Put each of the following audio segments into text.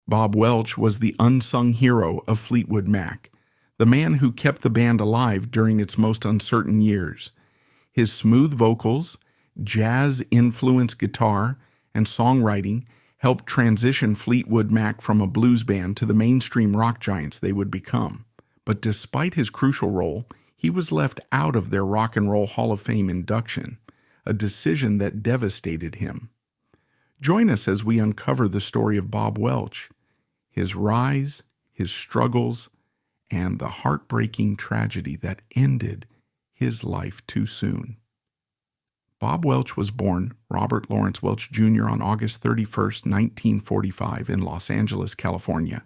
Bob Welch was the unsung hero of Fleetwood Mac, the man who kept the band alive during its most uncertain years. His smooth vocals, jazz-influenced guitar, and songwriting helped transition Fleetwood Mac from a blues band to the mainstream rock giants they would become. But despite his crucial role, he was left out of their Rock and Roll Hall of Fame induction, a decision that devastated him. Join us as we uncover the story of Bob Welch, his rise, his struggles, and the heartbreaking tragedy that ended his life too soon. Bob Welch was born Robert Lawrence Welch Jr. on August 31, 1945 in Los Angeles, California,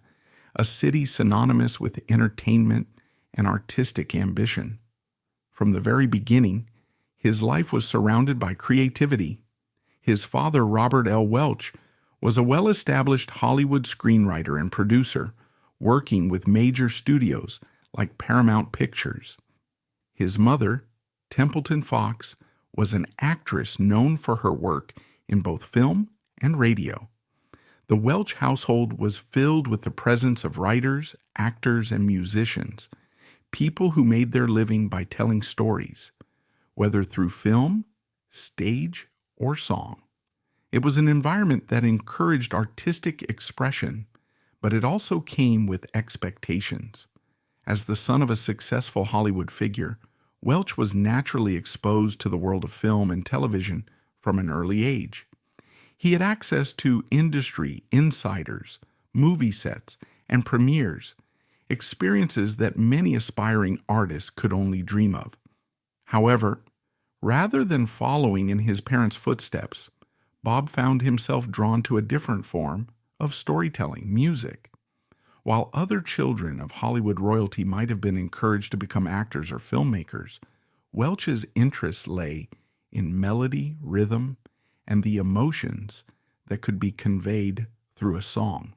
a city synonymous with entertainment and artistic ambition. From the very beginning, his life was surrounded by creativity. His father, Robert L. Welch, was a well-established Hollywood screenwriter and producer, working with major studios like Paramount Pictures. His mother, Templeton Fox, was an actress known for her work in both film and radio. The Welch household was filled with the presence of writers, actors, and musicians, people who made their living by telling stories, whether through film, stage, or song. It was an environment that encouraged artistic expression, but it also came with expectations. As the son of a successful Hollywood figure, Welch was naturally exposed to the world of film and television from an early age. He had access to industry insiders, movie sets, and premieres, experiences that many aspiring artists could only dream of. However, rather than following in his parents' footsteps, Bob found himself drawn to a different form of storytelling, music. While other children of Hollywood royalty might have been encouraged to become actors or filmmakers, Welch's interests lay in melody, rhythm, and the emotions that could be conveyed through a song.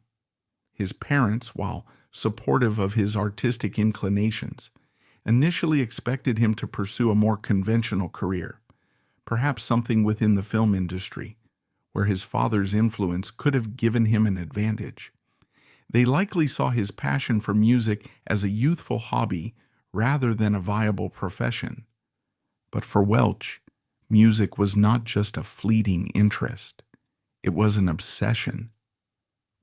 His parents, while supportive of his artistic inclinations, initially expected him to pursue a more conventional career, perhaps something within the film industry, where his father's influence could have given him an advantage. They likely saw his passion for music as a youthful hobby rather than a viable profession. But for Welch, music was not just a fleeting interest. It was an obsession.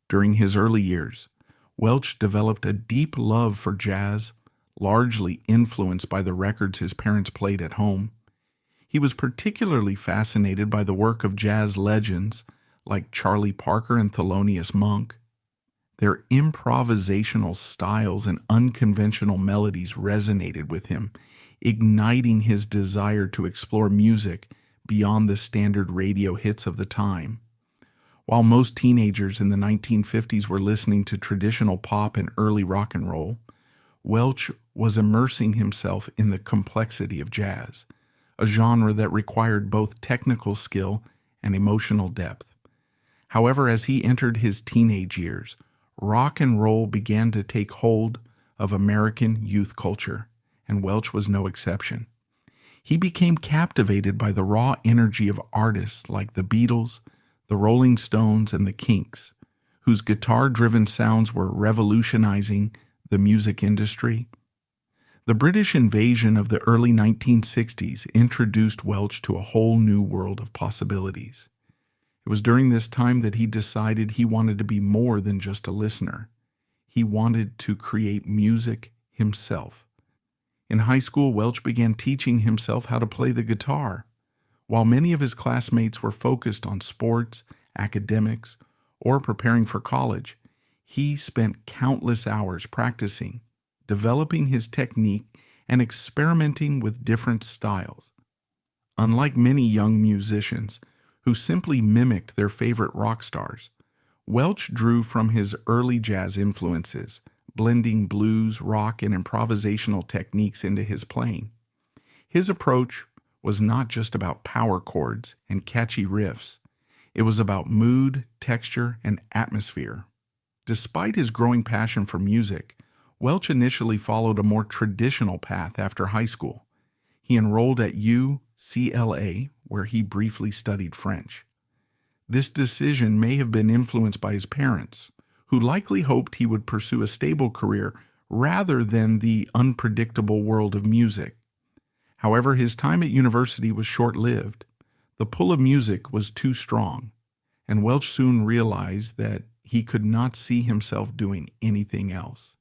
During his early years, Welch developed a deep love for jazz, largely influenced by the records his parents played at home. He was particularly fascinated by the work of jazz legends like Charlie Parker and Thelonious Monk. Their improvisational styles and unconventional melodies resonated with him, igniting his desire to explore music beyond the standard radio hits of the time. While most teenagers in the 1950s were listening to traditional pop and early rock and roll, Welch was immersing himself in the complexity of jazz, a genre that required both technical skill and emotional depth. However, as he entered his teenage years, rock and roll began to take hold of American youth culture, and Welch was no exception. He became captivated by the raw energy of artists like the Beatles, the Rolling Stones, and the Kinks, whose guitar-driven sounds were revolutionizing the music industry. The British invasion of the early 1960s introduced Welch to a whole new world of possibilities. It was during this time that he decided he wanted to be more than just a listener. He wanted to create music himself. In high school, Welch began teaching himself how to play the guitar. While many of his classmates were focused on sports, academics, or preparing for college, he spent countless hours practicing, developing his technique, and experimenting with different styles. Unlike many young musicians who simply mimicked their favorite rock stars, Welch drew from his early jazz influences, blending blues, rock, and improvisational techniques into his playing. His approach was not just about power chords and catchy riffs. It was about mood, texture, and atmosphere. Despite his growing passion for music, Welch initially followed a more traditional path after high school. He enrolled at UCLA, where he briefly studied French. This decision may have been influenced by his parents, who likely hoped he would pursue a stable career rather than the unpredictable world of music. However, his time at university was short-lived. The pull of music was too strong, and Welch soon realized that he could not see himself doing anything else.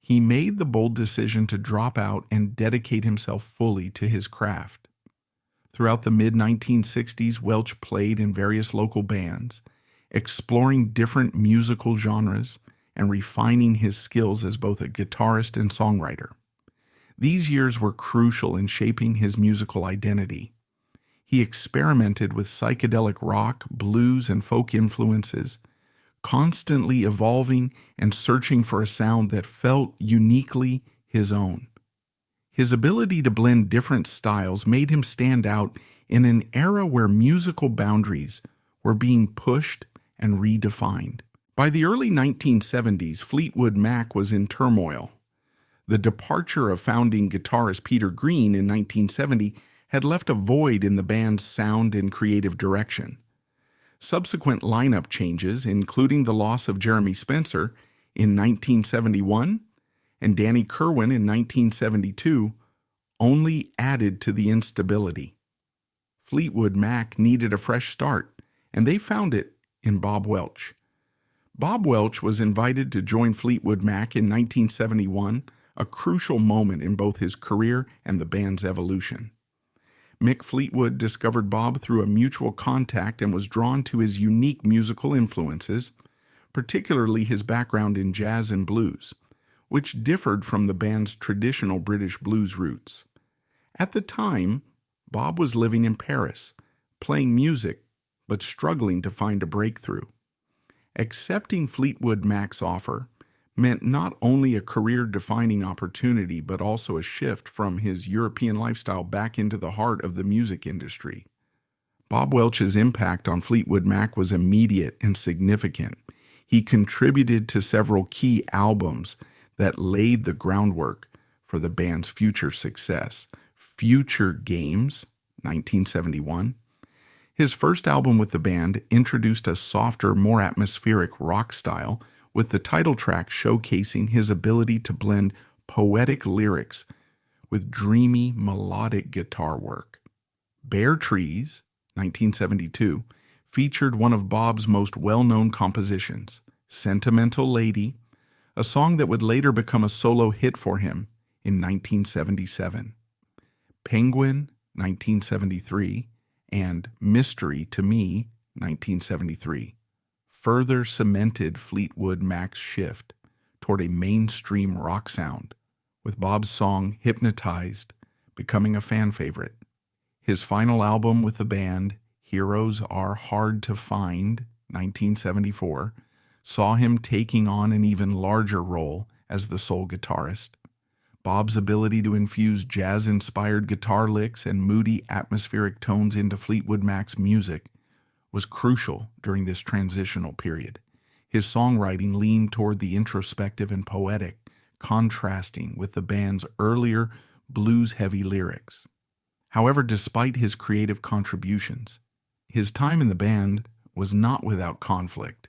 He made the bold decision to drop out and dedicate himself fully to his craft. Throughout the mid-1960s, Welch played in various local bands, exploring different musical genres and refining his skills as both a guitarist and songwriter. These years were crucial in shaping his musical identity. He experimented with psychedelic rock, blues, and folk influences, constantly evolving and searching for a sound that felt uniquely his own. His ability to blend different styles made him stand out in an era where musical boundaries were being pushed and redefined. By the early 1970s, Fleetwood Mac was in turmoil. The departure of founding guitarist Peter Green in 1970 had left a void in the band's sound and creative direction. Subsequent lineup changes, including the loss of Jeremy Spencer in 1971 and Danny Kirwan in 1972, only added to the instability. Fleetwood Mac needed a fresh start, and they found it in Bob Welch. Bob Welch was invited to join Fleetwood Mac in 1971, a crucial moment in both his career and the band's evolution. Mick Fleetwood discovered Bob through a mutual contact and was drawn to his unique musical influences, particularly his background in jazz and blues, which differed from the band's traditional British blues roots. At the time, Bob was living in Paris, playing music, but struggling to find a breakthrough. Accepting Fleetwood Mac's offer meant not only a career-defining opportunity, but also a shift from his European lifestyle back into the heart of the music industry. Bob Welch's impact on Fleetwood Mac was immediate and significant. He contributed to several key albums that laid the groundwork for the band's future success. Future Games, 1971. His first album with the band introduced a softer, more atmospheric rock style, with the title track showcasing his ability to blend poetic lyrics with dreamy, melodic guitar work. Bare Trees, 1972, featured one of Bob's most well-known compositions, Sentimental Lady, a song that would later become a solo hit for him in 1977. Penguin, 1973, and Mystery to Me, 1973. Further cemented Fleetwood Mac's shift toward a mainstream rock sound, with Bob's song Hypnotized becoming a fan favorite. His final album with the band, Heroes Are Hard to Find, 1974, saw him taking on an even larger role as the sole guitarist. Bob's ability to infuse jazz-inspired guitar licks and moody atmospheric tones into Fleetwood Mac's music was crucial during this transitional period. His songwriting leaned toward the introspective and poetic, contrasting with the band's earlier blues-heavy lyrics. However, despite his creative contributions, his time in the band was not without conflict.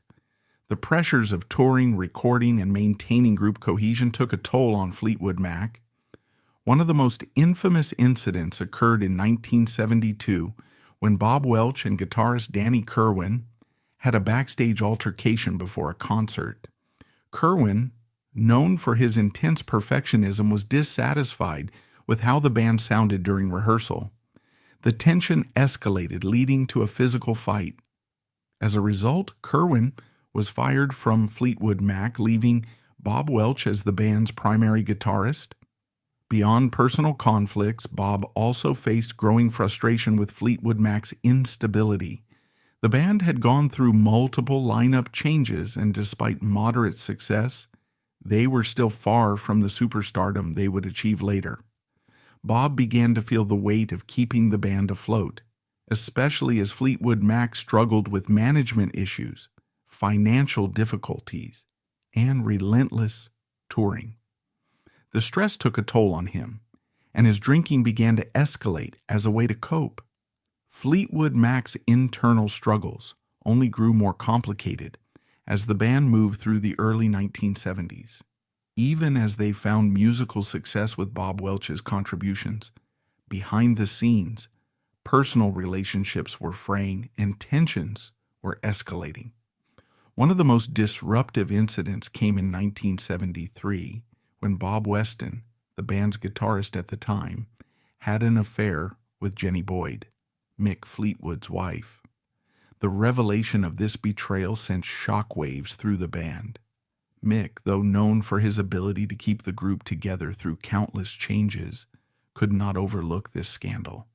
The pressures of touring, recording, and maintaining group cohesion took a toll on Fleetwood Mac. One of the most infamous incidents occurred in 1972 when Bob Welch and guitarist Danny Kirwan had a backstage altercation before a concert. Kirwan, known for his intense perfectionism, was dissatisfied with how the band sounded during rehearsal. The tension escalated, leading to a physical fight. As a result, Kirwan was fired from Fleetwood Mac, leaving Bob Welch as the band's primary guitarist. Beyond personal conflicts, Bob also faced growing frustration with Fleetwood Mac's instability. The band had gone through multiple lineup changes, and despite moderate success, they were still far from the superstardom they would achieve later. Bob began to feel the weight of keeping the band afloat, especially as Fleetwood Mac struggled with management issues, financial difficulties, and relentless touring. The stress took a toll on him, and his drinking began to escalate as a way to cope. Fleetwood Mac's internal struggles only grew more complicated as the band moved through the early 1970s. Even as they found musical success with Bob Welch's contributions, behind the scenes, personal relationships were fraying and tensions were escalating. One of the most disruptive incidents came in 1973 when Bob Weston, the band's guitarist at the time, had an affair with Jenny Boyd, Mick Fleetwood's wife. The revelation of this betrayal sent shockwaves through the band. Mick, though known for his ability to keep the group together through countless changes, could not overlook this scandal.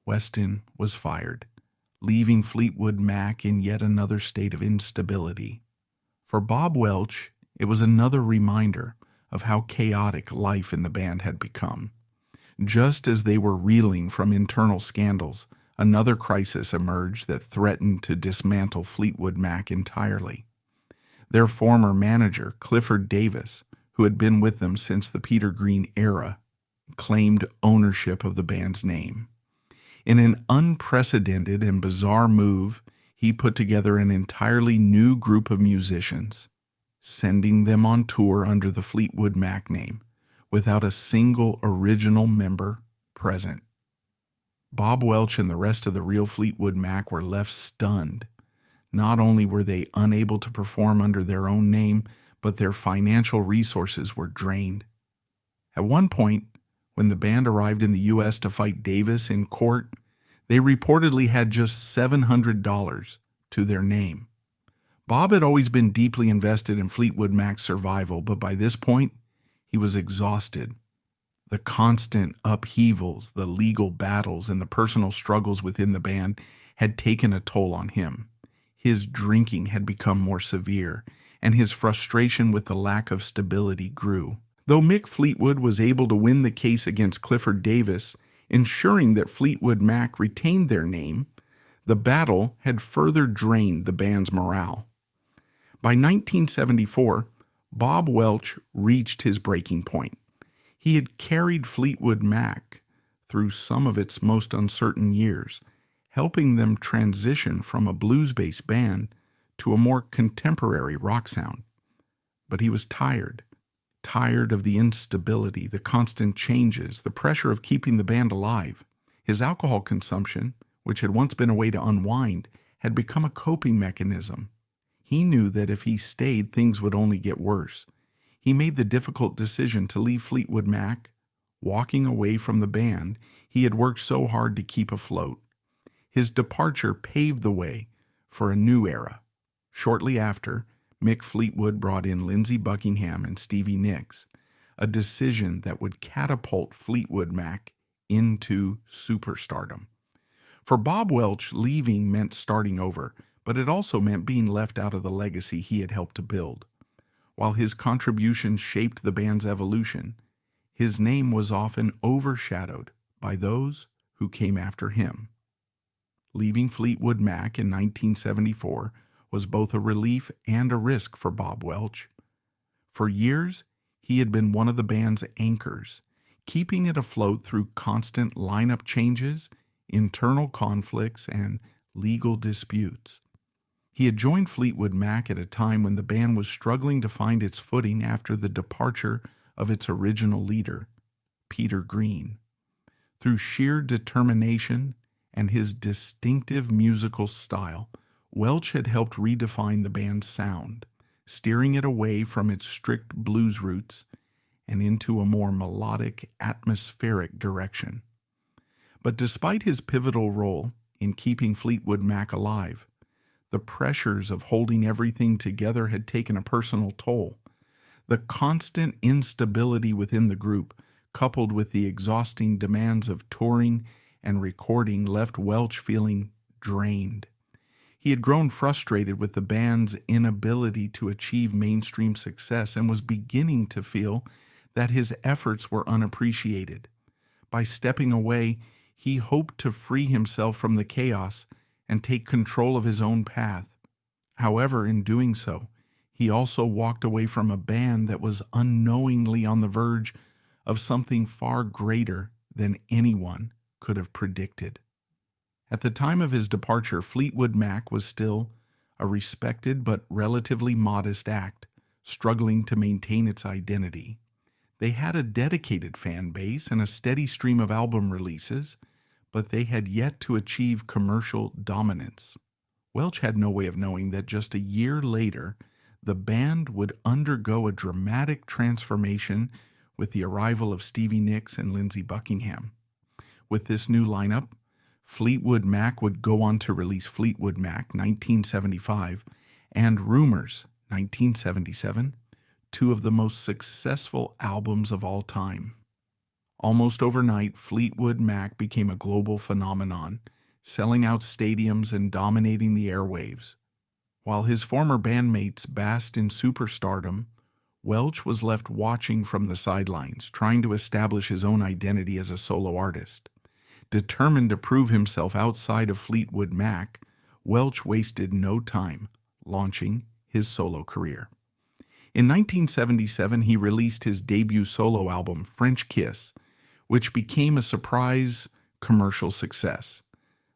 Weston was fired, leaving Fleetwood Mac in yet another state of instability. For Bob Welch, it was another reminder of how chaotic life in the band had become. Just as they were reeling from internal scandals, another crisis emerged that threatened to dismantle Fleetwood Mac entirely. Their former manager, Clifford Davis, who had been with them since the Peter Green era, claimed ownership of the band's name. In an unprecedented and bizarre move, he put together an entirely new group of musicians, sending them on tour under the Fleetwood Mac name, without a single original member present. Bob Welch and the rest of the real Fleetwood Mac were left stunned. Not only were they unable to perform under their own name, but their financial resources were drained. At one point, when the band arrived in the U.S. to fight Davis in court, they reportedly had just $700 to their name. Bob had always been deeply invested in Fleetwood Mac's survival, but by this point, he was exhausted. The constant upheavals, the legal battles, and the personal struggles within the band had taken a toll on him. His drinking had become more severe, and his frustration with the lack of stability grew. Though Mick Fleetwood was able to win the case against Clifford Davis, ensuring that Fleetwood Mac retained their name, the battle had further drained the band's morale. By 1974, Bob Welch reached his breaking point. He had carried Fleetwood Mac through some of its most uncertain years, helping them transition from a blues-based band to a more contemporary rock sound. But he was tired of the instability, the constant changes, the pressure of keeping the band alive. His alcohol consumption, which had once been a way to unwind, had become a coping mechanism. He knew that if he stayed, things would only get worse. He made the difficult decision to leave Fleetwood Mac, walking away from the band he had worked so hard to keep afloat. His departure paved the way for a new era. Shortly after, Mick Fleetwood brought in Lindsey Buckingham and Stevie Nicks, a decision that would catapult Fleetwood Mac into superstardom. For Bob Welch, leaving meant starting over, but it also meant being left out of the legacy he had helped to build. While his contributions shaped the band's evolution, his name was often overshadowed by those who came after him. Leaving Fleetwood Mac in 1974 was both a relief and a risk for Bob Welch. For years, he had been one of the band's anchors, keeping it afloat through constant lineup changes, internal conflicts, and legal disputes. He had joined Fleetwood Mac at a time when the band was struggling to find its footing after the departure of its original leader, Peter Green. Through sheer determination and his distinctive musical style, Welch had helped redefine the band's sound, steering it away from its strict blues roots and into a more melodic, atmospheric direction. But despite his pivotal role in keeping Fleetwood Mac alive, the pressures of holding everything together had taken a personal toll. The constant instability within the group, coupled with the exhausting demands of touring and recording, left Welch feeling drained. He had grown frustrated with the band's inability to achieve mainstream success and was beginning to feel that his efforts were unappreciated. By stepping away, he hoped to free himself from the chaos and take control of his own path. However, in doing so, he also walked away from a band that was unknowingly on the verge of something far greater than anyone could have predicted. At the time of his departure, Fleetwood Mac was still a respected but relatively modest act, struggling to maintain its identity. They had a dedicated fan base and a steady stream of album releases, but they had yet to achieve commercial dominance. Welch had no way of knowing that just a year later, the band would undergo a dramatic transformation with the arrival of Stevie Nicks and Lindsey Buckingham. With this new lineup, Fleetwood Mac would go on to release Fleetwood Mac 1975 and Rumors 1977, two of the most successful albums of all time. Almost overnight, Fleetwood Mac became a global phenomenon, selling out stadiums and dominating the airwaves. While his former bandmates basked in superstardom, Welch was left watching from the sidelines, trying to establish his own identity as a solo artist. Determined to prove himself outside of Fleetwood Mac, Welch wasted no time launching his solo career. In 1977, he released his debut solo album, French Kiss, which became a surprise commercial success.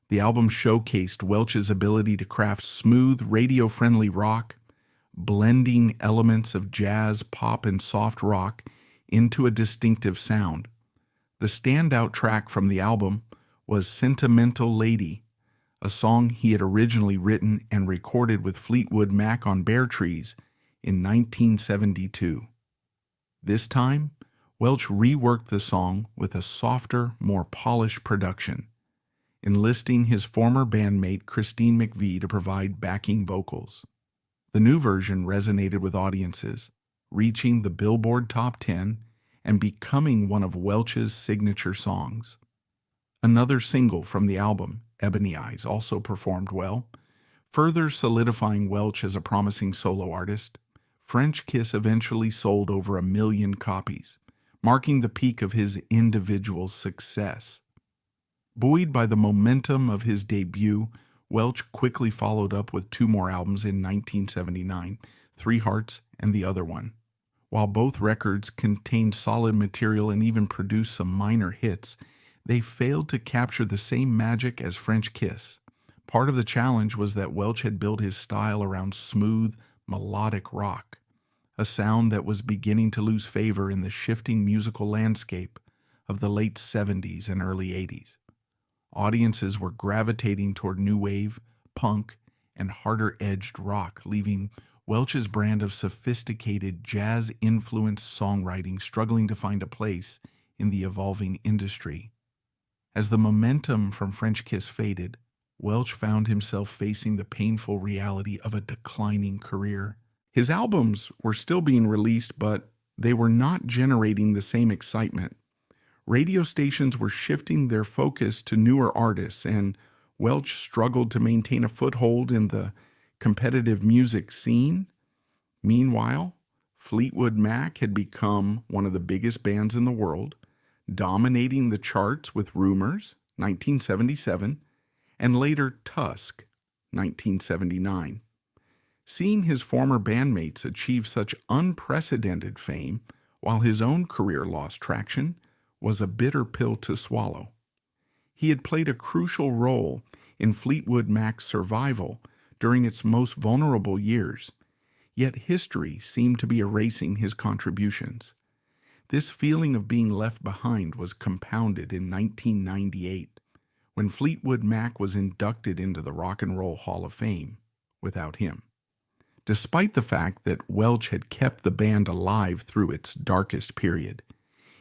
The album showcased Welch's ability to craft smooth, radio-friendly rock, blending elements of jazz, pop, and soft rock into a distinctive sound. The standout track from the album was Sentimental Lady, a song he had originally written and recorded with Fleetwood Mac on Bare Trees in 1972. This time, Welch reworked the song with a softer, more polished production, enlisting his former bandmate Christine McVie to provide backing vocals. The new version resonated with audiences, reaching the Billboard Top 10 and becoming one of Welch's signature songs. Another single from the album, Ebony Eyes, also performed well, further solidifying Welch as a promising solo artist. French Kiss eventually sold over 1 million copies, marking the peak of his individual success. Buoyed by the momentum of his debut, Welch quickly followed up with 2 more albums in 1979, Three Hearts and The Other One. While both records contained solid material and even produced some minor hits, they failed to capture the same magic as French Kiss. Part of the challenge was that Welch had built his style around smooth, melodic rock, a sound that was beginning to lose favor in the shifting musical landscape of the late 70s and early 80s. Audiences were gravitating toward new wave, punk, and harder-edged rock, leaving Welch's brand of sophisticated, jazz-influenced songwriting struggling to find a place in the evolving industry. As the momentum from French Kiss faded, Welch found himself facing the painful reality of a declining career. His albums were still being released, but they were not generating the same excitement. Radio stations were shifting their focus to newer artists, and Welch struggled to maintain a foothold in the competitive music scene. Meanwhile, Fleetwood Mac had become one of the biggest bands in the world, dominating the charts with Rumors, 1977, and later Tusk, 1979. Seeing his former bandmates achieve such unprecedented fame while his own career lost traction was a bitter pill to swallow. He had played a crucial role in Fleetwood Mac's survival during its most vulnerable years, yet history seemed to be erasing his contributions. This feeling of being left behind was compounded in 1998, when Fleetwood Mac was inducted into the Rock and Roll Hall of Fame without him. Despite the fact that Welch had kept the band alive through its darkest period,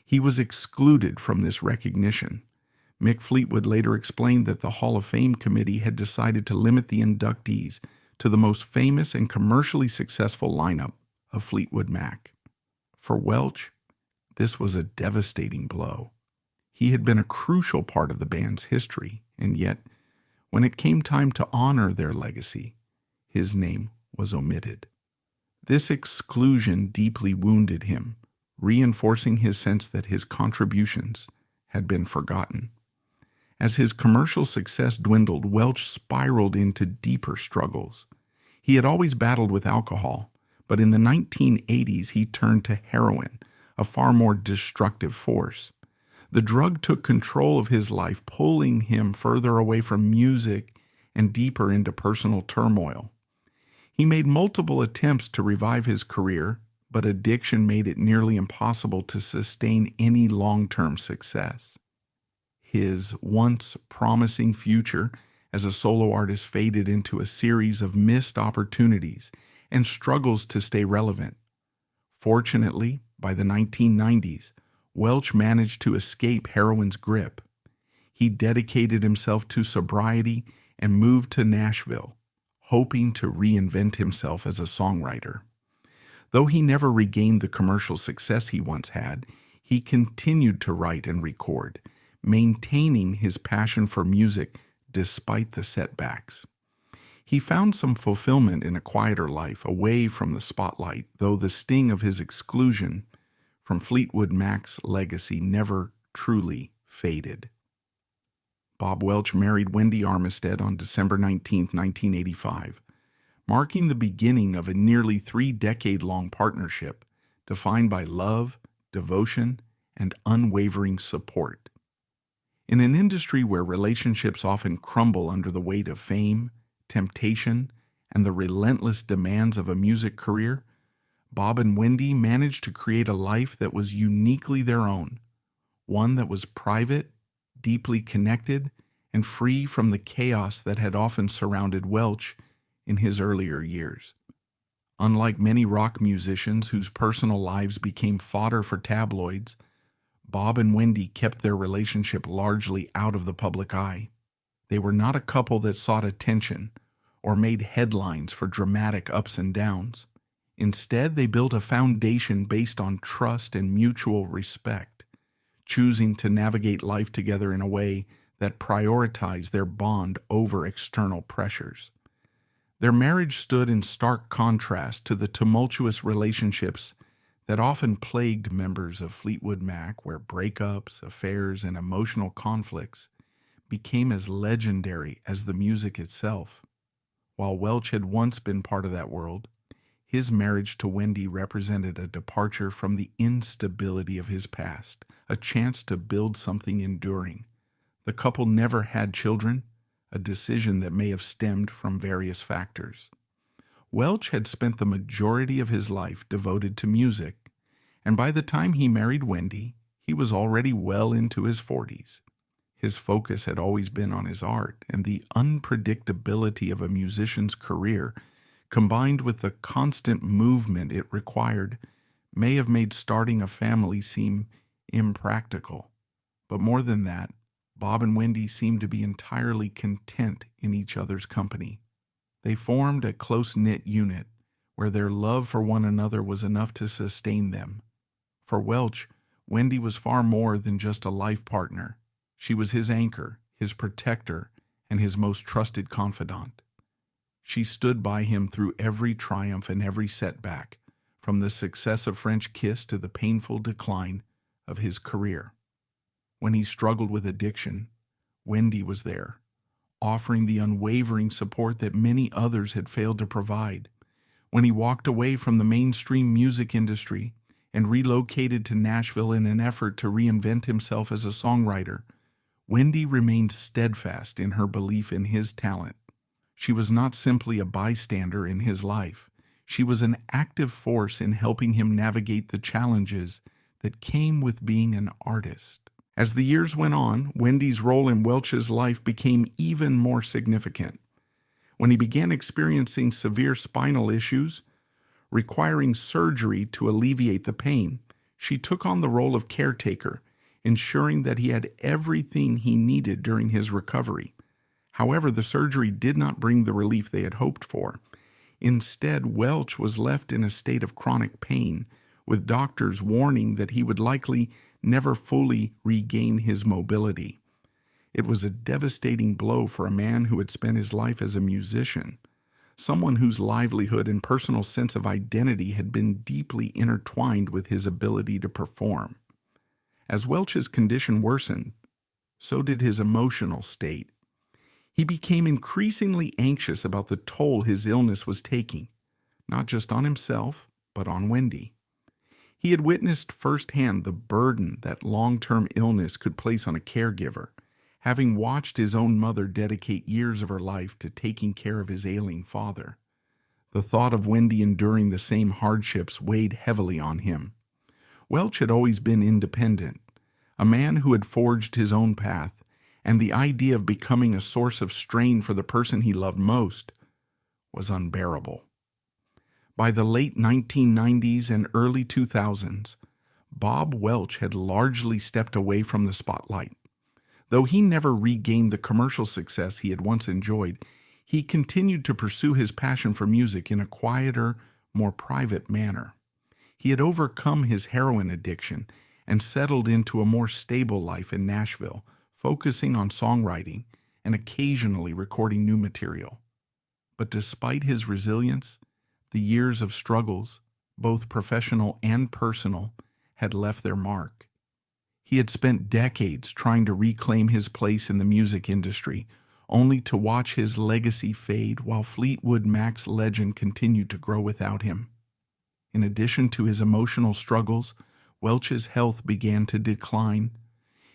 he was excluded from this recognition. Mick Fleetwood later explained that the Hall of Fame committee had decided to limit the inductees to the most famous and commercially successful lineup of Fleetwood Mac. For Welch, this was a devastating blow. He had been a crucial part of the band's history, and yet, when it came time to honor their legacy, his name was omitted. This exclusion deeply wounded him, reinforcing his sense that his contributions had been forgotten. As his commercial success dwindled, Welch spiraled into deeper struggles. He had always battled with alcohol, but in the 1980s he turned to heroin, a far more destructive force. The drug took control of his life, pulling him further away from music and deeper into personal turmoil. He made multiple attempts to revive his career, but addiction made it nearly impossible to sustain any long-term success. His once promising future as a solo artist faded into a series of missed opportunities and struggles to stay relevant. Fortunately, by the 1990s, Welch managed to escape heroin's grip. He dedicated himself to sobriety and moved to Nashville, hoping to reinvent himself as a songwriter. Though he never regained the commercial success he once had, he continued to write and record, maintaining his passion for music despite the setbacks. He found some fulfillment in a quieter life away from the spotlight, though the sting of his exclusion from Fleetwood Mac's legacy never truly faded. Bob Welch married Wendy Armistead on December 19, 1985, marking the beginning of a nearly 3-decade-long partnership defined by love, devotion, and unwavering support. In an industry where relationships often crumble under the weight of fame, temptation, and the relentless demands of a music career, Bob and Wendy managed to create a life that was uniquely their own, one that was private, deeply connected, and free from the chaos that had often surrounded Welch in his earlier years. Unlike many rock musicians whose personal lives became fodder for tabloids, Bob and Wendy kept their relationship largely out of the public eye. They were not a couple that sought attention or made headlines for dramatic ups and downs. Instead, they built a foundation based on trust and mutual respect, choosing to navigate life together in a way that prioritized their bond over external pressures. Their marriage stood in stark contrast to the tumultuous relationships that often plagued members of Fleetwood Mac, where breakups, affairs, and emotional conflicts became as legendary as the music itself. While Welch had once been part of that world, his marriage to Wendy represented a departure from the instability of his past, a chance to build something enduring. The couple never had children, a decision that may have stemmed from various factors. Welch had spent the majority of his life devoted to music, and by the time he married Wendy, he was already well into his 40s. His focus had always been on his art, and the unpredictability of a musician's career, combined with the constant movement it required, may have made starting a family seem impractical. But more than that, Bob and Wendy seemed to be entirely content in each other's company. They formed a close-knit unit where their love for one another was enough to sustain them. For Welch, Wendy was far more than just a life partner. She was his anchor, his protector, and his most trusted confidant. She stood by him through every triumph and every setback, from the success of French Kiss to the painful decline of his career. When he struggled with addiction, Wendy was there, offering the unwavering support that many others had failed to provide. When he walked away from the mainstream music industry and relocated to Nashville in an effort to reinvent himself as a songwriter, Wendy remained steadfast in her belief in his talent. She was not simply a bystander in his life. She was an active force in helping him navigate the challenges that came with being an artist. As the years went on, Wendy's role in Welch's life became even more significant. When he began experiencing severe spinal issues, requiring surgery to alleviate the pain, she took on the role of caretaker, ensuring that he had everything he needed during his recovery. However, the surgery did not bring the relief they had hoped for. Instead, Welch was left in a state of chronic pain, with doctors warning that he would likely never fully regain his mobility. It was a devastating blow for a man who had spent his life as a musician, someone whose livelihood and personal sense of identity had been deeply intertwined with his ability to perform. As Welch's condition worsened, so did his emotional state. He became increasingly anxious about the toll his illness was taking, not just on himself, but on Wendy. He had witnessed firsthand the burden that long-term illness could place on a caregiver, having watched his own mother dedicate years of her life to taking care of his ailing father. The thought of Wendy enduring the same hardships weighed heavily on him. Welch had always been independent, a man who had forged his own path, and the idea of becoming a source of strain for the person he loved most was unbearable. By the late 1990s and early 2000s, Bob Welch had largely stepped away from the spotlight. Though he never regained the commercial success he had once enjoyed, he continued to pursue his passion for music in a quieter, more private manner. He had overcome his heroin addiction and settled into a more stable life in Nashville, focusing on songwriting and occasionally recording new material. But despite his resilience, the years of struggles, both professional and personal, had left their mark. He had spent decades trying to reclaim his place in the music industry, only to watch his legacy fade while Fleetwood Mac's legend continued to grow without him. In addition to his emotional struggles, Welch's health began to decline.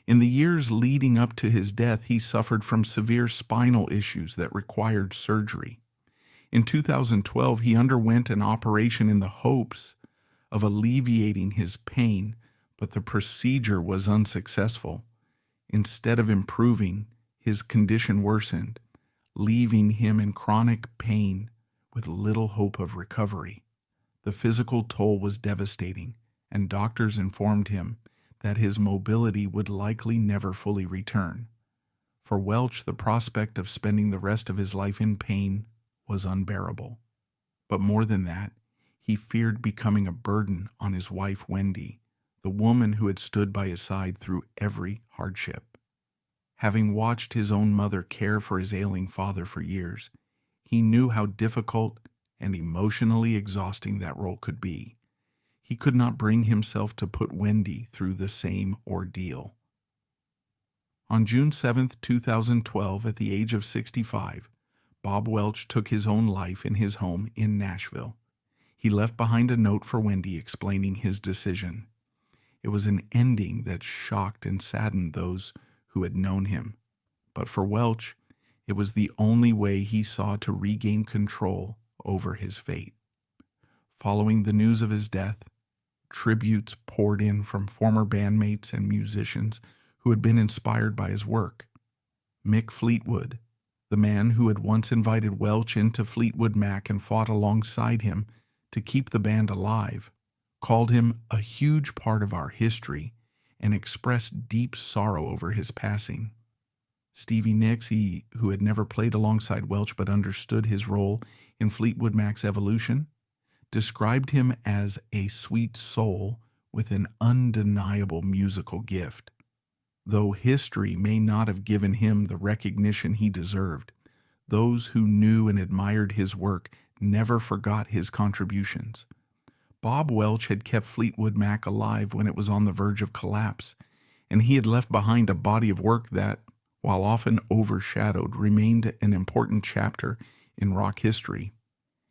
In the years leading up to his death, he suffered from severe spinal issues that required surgery. In 2012, he underwent an operation in the hopes of alleviating his pain, but the procedure was unsuccessful. Instead of improving, his condition worsened, leaving him in chronic pain with little hope of recovery. The physical toll was devastating, and doctors informed him that his mobility would likely never fully return. For Welch, the prospect of spending the rest of his life in pain was unbearable. But more than that, he feared becoming a burden on his wife, Wendy, the woman who had stood by his side through every hardship. Having watched his own mother care for his ailing father for years, he knew how difficult and emotionally exhausting that role could be. He could not bring himself to put Wendy through the same ordeal. On June 7, 2012, at the age of 65, Bob Welch took his own life in his home in Nashville. He left behind a note for Wendy explaining his decision. It was an ending that shocked and saddened those who had known him. But for Welch, it was the only way he saw to regain control over his fate. Following the news of his death, tributes poured in from former bandmates and musicians who had been inspired by his work. Mick Fleetwood, the man who had once invited Welch into Fleetwood Mac and fought alongside him to keep the band alive, called him a huge part of our history and expressed deep sorrow over his passing. Stevie Nicks, who had never played alongside Welch but understood his role in Fleetwood Mac's evolution, described him as a sweet soul with an undeniable musical gift. Though history may not have given him the recognition he deserved, those who knew and admired his work never forgot his contributions. Bob Welch had kept Fleetwood Mac alive when it was on the verge of collapse, and he had left behind a body of work that, while often overshadowed, remained an important chapter in rock history.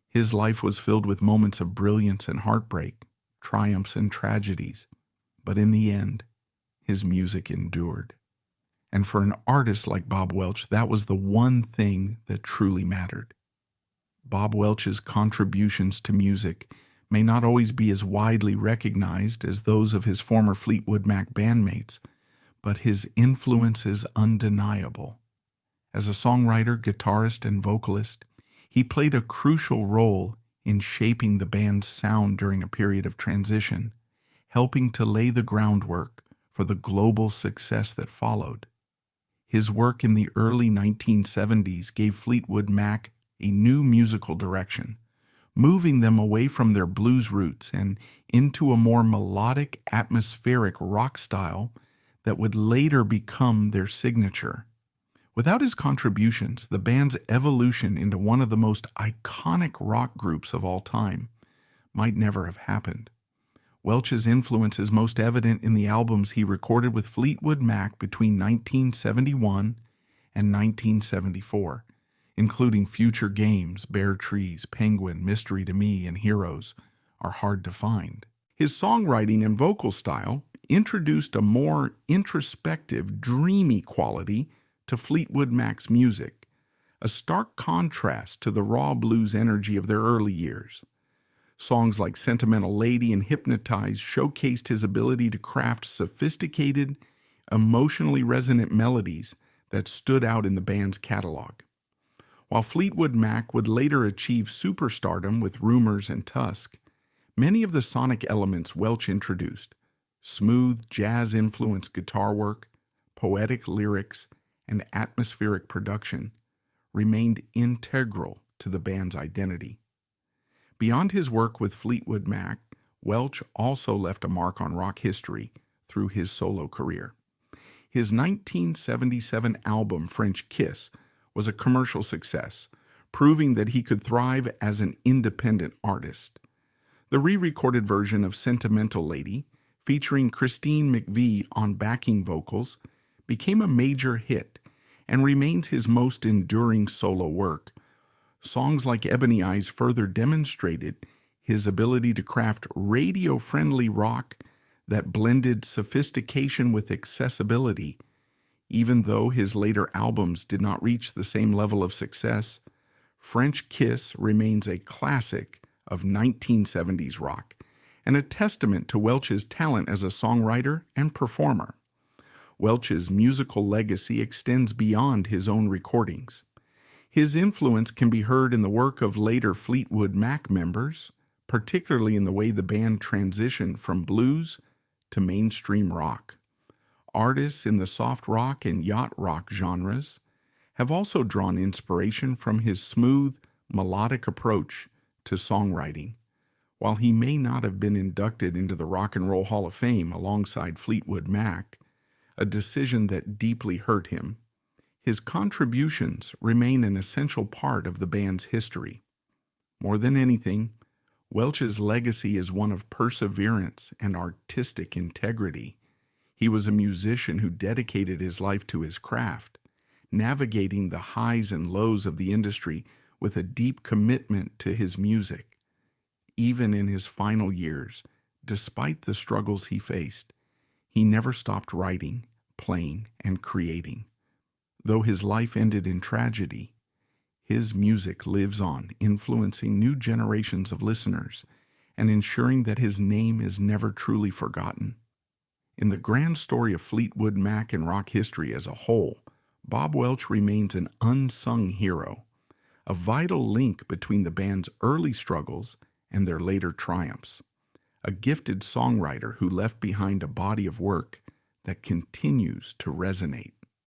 His life was filled with moments of brilliance and heartbreak, triumphs and tragedies, but in the end, his music endured. And for an artist like Bob Welch, that was the one thing that truly mattered. Bob Welch's contributions to music may not always be as widely recognized as those of his former Fleetwood Mac bandmates, but his influence is undeniable. As a songwriter, guitarist, and vocalist, he played a crucial role in shaping the band's sound during a period of transition, helping to lay the groundwork for the global success that followed. His work in the early 1970s gave Fleetwood Mac a new musical direction, moving them away from their blues roots and into a more melodic, atmospheric rock style that would later become their signature. Without his contributions, the band's evolution into one of the most iconic rock groups of all time might never have happened. Welch's influence is most evident in the albums he recorded with Fleetwood Mac between 1971 and 1974, including Future Games, Bare Trees, Penguin, Mystery to Me, and Heroes, are hard to find. His songwriting and vocal style introduced a more introspective, dreamy quality to Fleetwood Mac's music, a stark contrast to the raw blues energy of their early years. Songs like Sentimental Lady and Hypnotize showcased his ability to craft sophisticated, emotionally resonant melodies that stood out in the band's catalog. While Fleetwood Mac would later achieve superstardom with Rumors and Tusk, many of the sonic elements Welch introduced, smooth, jazz-influenced guitar work, poetic lyrics, and atmospheric production, remained integral to the band's identity. Beyond his work with Fleetwood Mac, Welch also left a mark on rock history through his solo career. His 1977 album, French Kiss, was a commercial success, proving that he could thrive as an independent artist. The re-recorded version of Sentimental Lady, featuring Christine McVie on backing vocals, became a major hit and remains his most enduring solo work. Songs like Ebony Eyes further demonstrated his ability to craft radio-friendly rock that blended sophistication with accessibility. Even though his later albums did not reach the same level of success, French Kiss remains a classic of 1970s rock and a testament to Welch's talent as a songwriter and performer. Welch's musical legacy extends beyond his own recordings. His influence can be heard in the work of later Fleetwood Mac members, particularly in the way the band transitioned from blues to mainstream rock. Artists in the soft rock and yacht rock genres have also drawn inspiration from his smooth, melodic approach to songwriting. While he may not have been inducted into the Rock and Roll Hall of Fame alongside Fleetwood Mac, a decision that deeply hurt him, his contributions remain an essential part of the band's history. More than anything, Welch's legacy is one of perseverance and artistic integrity. He was a musician who dedicated his life to his craft, navigating the highs and lows of the industry with a deep commitment to his music. Even in his final years, despite the struggles he faced, he never stopped writing, playing, and creating. Though his life ended in tragedy, his music lives on, influencing new generations of listeners and ensuring that his name is never truly forgotten. In the grand story of Fleetwood Mac and rock history as a whole, Bob Welch remains an unsung hero, a vital link between the band's early struggles and their later triumphs, a gifted songwriter who left behind a body of work that continues to resonate.